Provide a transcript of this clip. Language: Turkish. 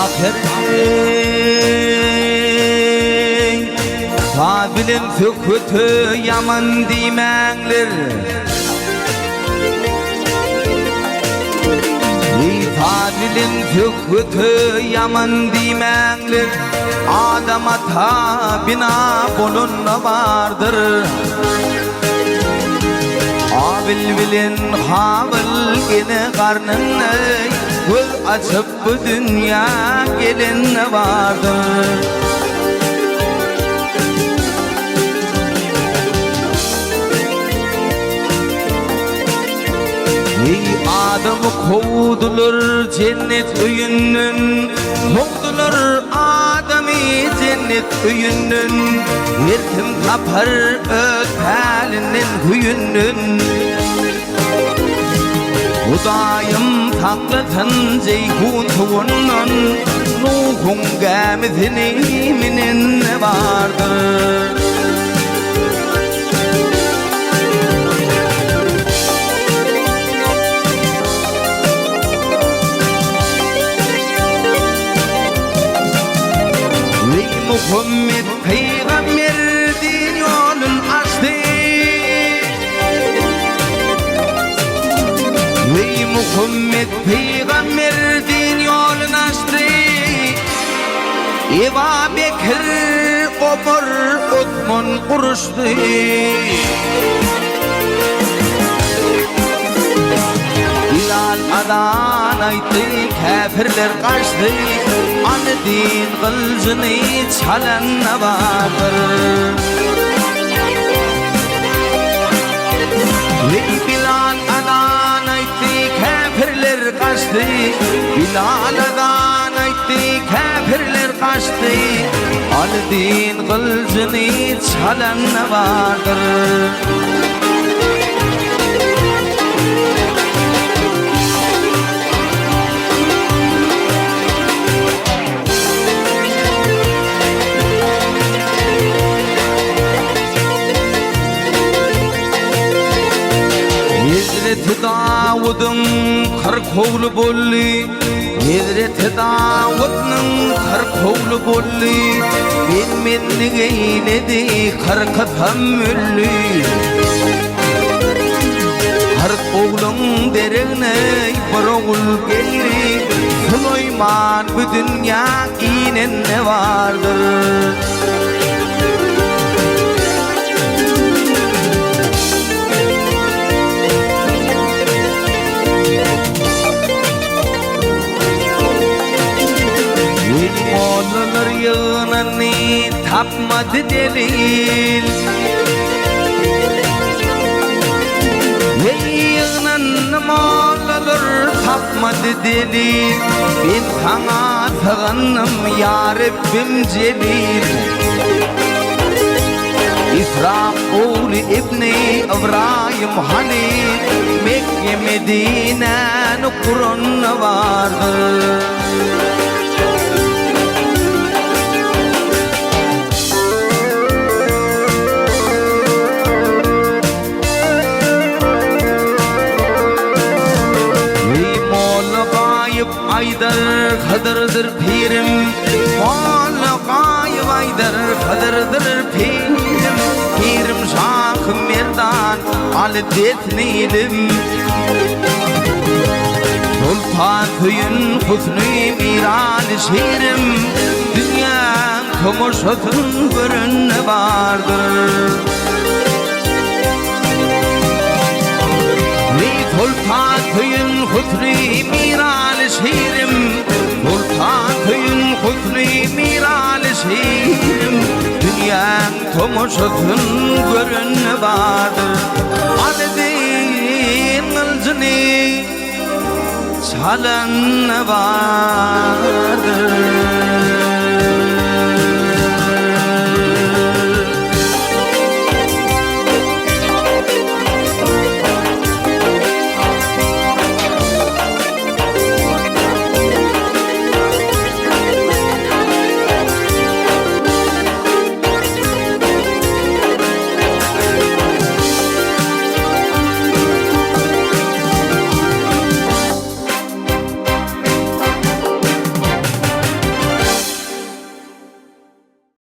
ahirin bilen sökütü yaman diýmäňler bilen sökütü yaman diýmäňler adama tabina bolunma bardyr abil bilen habil gene garnyny göz açıp bu dünya gelene bardyr ey adamı kovdular cennet öýünden kovdular adamy cennet öýünden her kim tapar öz halinin hüýünden Hudayım taklatan zeyhun tuğunnan Nuhun gâmizini minenne vardır Ey Muhammed peygamber din yolun açtı Ey Muhammed peygamber din yolunu açtı Eva Bekir Ömer Osman uruştu Bilal adan aytı kafirler kaçtı Anı din kılıcını çalanna vardır Bilal adan aytı kafirler kaçtı Bilal adan aytı kafirler kaçtı Anı din kılıcını çalanna vardır Hazreti Davud'un kırk oğlu bolli Hazreti Davud'un kırk oğlu bolli Bilmenlik eyledi kırk tahammüllü Kırk oğlun derine bir oğul geldi Süleyman bu dünya inenne vardır Oğlanır yığınını tapmadı delil Yığınanım oğlanır tapmadı delil Ben sana sığınım ya Rabbim celil İsrafil İbni İbrahim Halil Mekke Medine'nin Kur'an'ı vardır Aydar kadırdır pirim Molla Aydym Aydar kadırdır pirim Pirim Şah-ı Merdan al-detniydim Sultan Toy'un husnü miral şiirim Dünya tomuşatın görünne vardır Sultan Toy'un husnü miral şiirim Sultan Toy'un husnü miral şiirim Dünyam tomuşatın görünne vardır Adedin ılcını çalanne vardır